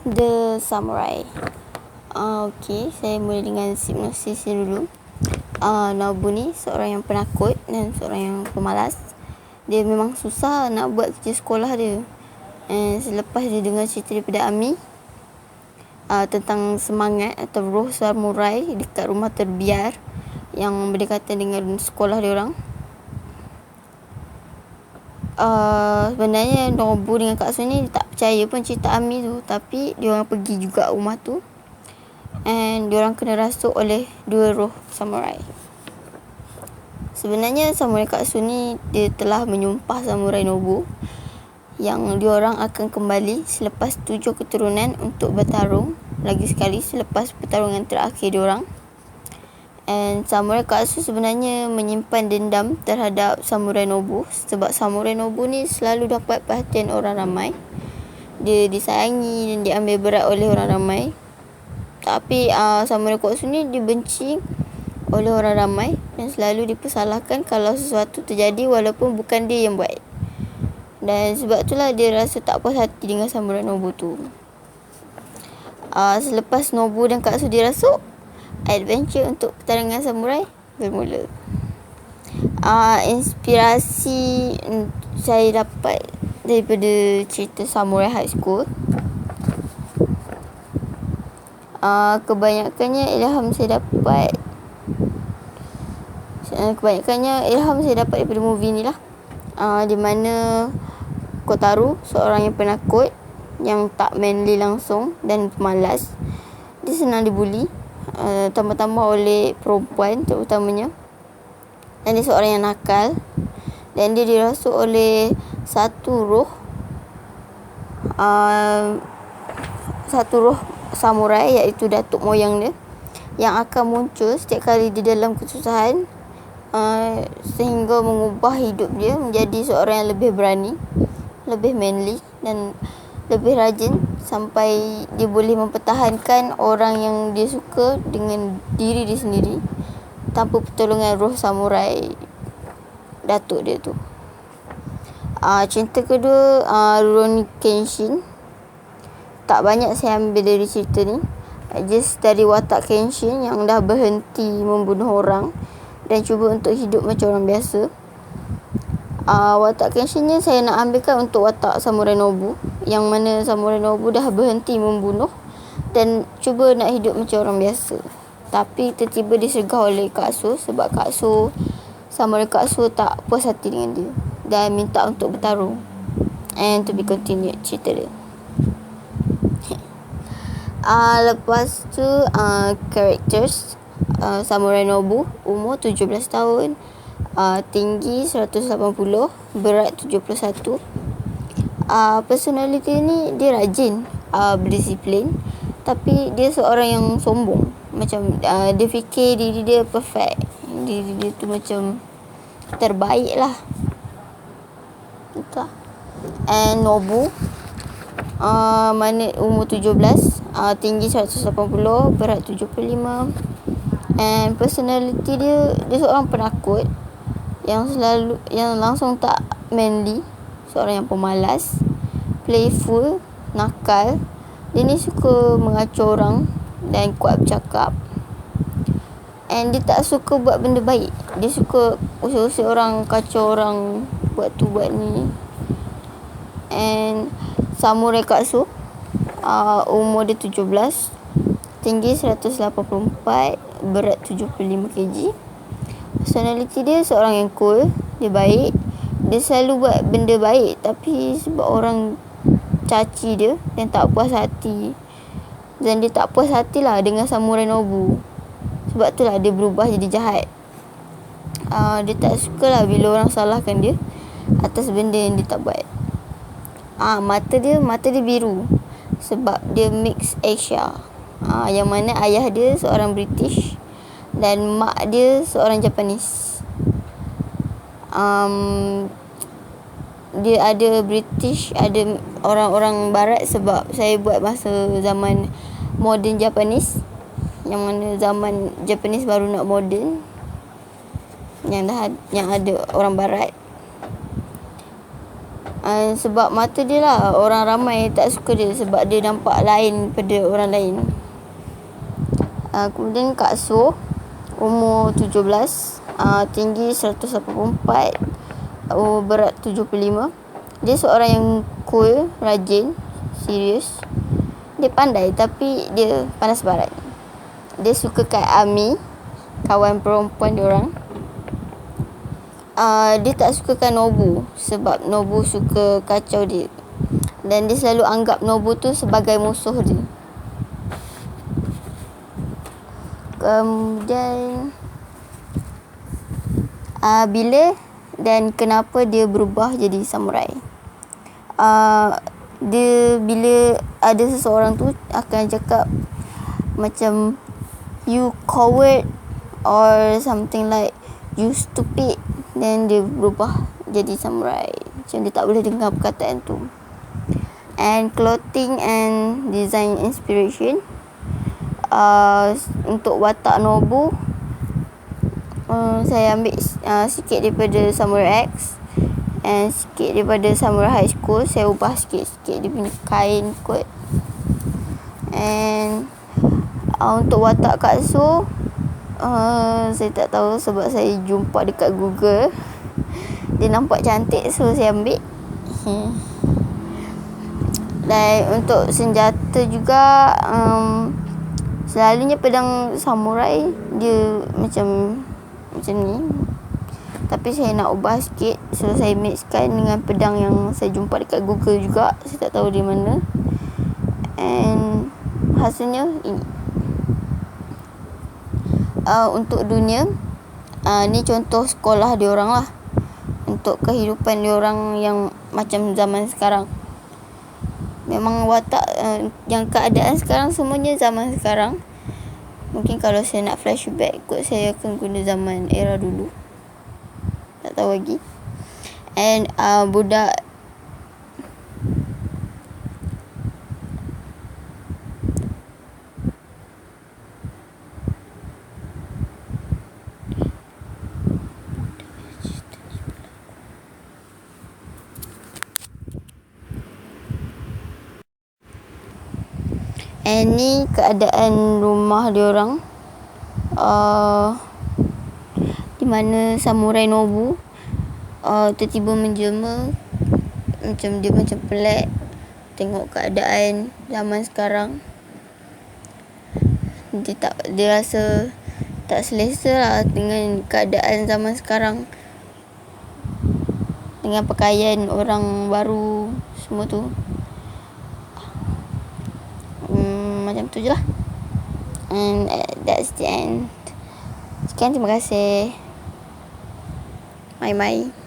The Samurai. Okey, saya mula dengan sinopsis dulu. Nobu ni seorang yang penakut dan seorang yang pemalas. Dia memang susah nak buat kerja sekolah dia. Selepas dia dengar cerita daripada Ami tentang semangat atau roh samurai dekat rumah terbiar yang berdekatan dengan sekolah dia orang. Sebenarnya Nobu dengan Kak Su ni tak percaya pun cerita Ami tu, tapi diorang pergi juga rumah tu and diorang kena rasuk oleh dua roh samurai. Sebenarnya samurai Kak Su ni dia telah menyumpah samurai Nobu yang diorang akan kembali selepas 7 keturunan untuk bertarung lagi sekali selepas pertarungan terakhir diorang. And samurai Kak Su sebenarnya menyimpan dendam terhadap samurai Nobu sebab samurai Nobu ni selalu dapat perhatian orang ramai. Dia disayangi dan diambil berat oleh orang ramai. Tapi samurai Kak Su ni dibenci oleh orang ramai dan selalu dipersalahkan kalau sesuatu terjadi walaupun bukan dia yang buat. Dan sebab itulah dia rasa tak puas hati dengan samurai Nobu tu. Selepas Nobu dan Kak Su dirasuk, adventure untuk pertarungan samurai bermula. Inspirasi saya dapat daripada cerita Samurai High School. Kebanyakannya ilham saya dapat daripada movie ni lah. Di mana Kotaro, seorang yang penakut, yang tak manly langsung dan pemalas, dia senang dibuli, tambah-tambah oleh perempuan terutamanya. Dan dia seorang yang nakal dan dia dirasuk oleh satu roh samurai, iaitu datuk moyang dia, yang akan muncul setiap kali dia dalam kesusahan, sehingga mengubah hidup dia menjadi seorang yang lebih berani, lebih manly dan lebih rajin sampai dia boleh mempertahankan orang yang dia suka dengan diri dia sendiri tanpa pertolongan roh samurai datuk dia tu. Cerita kedua, Rurouni Kenshin. Tak banyak saya ambil dari cerita ni, just dari watak Kenshin yang dah berhenti membunuh orang dan cuba untuk hidup macam orang biasa. Watak Kenshin ni saya nak ambilkan untuk watak samurai Nobu, yang mana samurai Nobu dah berhenti membunuh dan cuba nak hidup macam orang biasa. Tapi tiba-tiba disergah oleh Kak Su sebab samurai Kak Su tak puas hati dengan dia dan minta untuk bertarung. And to be continued cerita dia. Lepas tu characters, samurai Nobu umur 17 tahun, tinggi 180, berat 71. Personality ni dia rajin, berdisiplin, tapi dia seorang yang sombong. Macam dia fikir diri dia perfect, diri dia tu macam terbaik lah. Itulah. And Nobu mana umur 17, tinggi 180, berat 75. And personality dia seorang penakut yang langsung tak manly, seorang yang pemalas, playful, nakal. Dia ni suka mengacau orang dan kuat bercakap. And dia tak suka buat benda baik. Dia suka usir-usir orang, kacau orang, buat tu buat ni. And samurai Kak Su, umur dia 17, tinggi 184, berat 75 kg. Personality dia seorang yang cool, dia baik. Dia selalu buat benda baik, tapi sebab orang caci dia dan tak puas hati, dan dia tak puas hatilah dengan samurai Nobu, sebab itulah dia berubah jadi jahat. Dia tak sukalah bila orang salahkan dia atas benda yang dia tak buat. Mata dia biru sebab dia mix Asia, yang mana ayah dia seorang British dan mak dia seorang Japanese. Dia ada British, ada orang-orang barat sebab saya buat masa zaman modern Japanese, yang mana zaman Japanese baru nak modern, yang ada orang barat. Sebab mata dia lah, orang ramai tak suka dia sebab dia nampak lain pada orang lain. Kemudian Kak So, umur 17, tinggi 184, berat 75. Dia seorang yang cool, rajin, serius. Dia pandai tapi dia panas barat. Dia suka kat Ami, kawan perempuan dia orang. Dia tak sukakan Nobu sebab Nobu suka kacau dia. Dan dia selalu anggap Nobu tu sebagai musuh dia. Kemudian bila dan kenapa dia berubah jadi samurai. Dia bila ada seseorang tu akan cakap macam you coward or something like you stupid, then dia berubah jadi samurai. Macam dia tak boleh dengar perkataan tu. And clothing and design inspiration. Untuk watak Nobu, saya ambil sikit daripada Samurai X and sikit daripada Samurai High School. Saya ubah sikit-sikit dia punya kain kot. And untuk watak Kak So, saya tak tahu sebab saya jumpa dekat Google. Dia nampak cantik, so saya ambil. Dan untuk senjata juga, selalunya pedang samurai dia macam ni, tapi saya nak ubah sikit, so saya mixkan dengan pedang yang saya jumpa dekat Google juga. Saya tak tahu di mana, and hasilnya ini. Untuk dunia, ni contoh sekolah dia orang lah, untuk kehidupan dia orang yang macam zaman sekarang. Memang watak yang keadaan sekarang semuanya zaman sekarang. Mungkin kalau saya nak flashback kot, saya akan guna zaman era dulu. Tak tahu lagi. And budak and ni keadaan rumah dia orang, di mana samurai Nobu tiba-tiba menjelma. Macam dia macam pelik tengok keadaan zaman sekarang. Dia rasa tak selesa lah dengan keadaan zaman sekarang, dengan pakaian orang baru semua tu. Macam tu je lah. And that's the end. Sekian, terima kasih. Bye bye.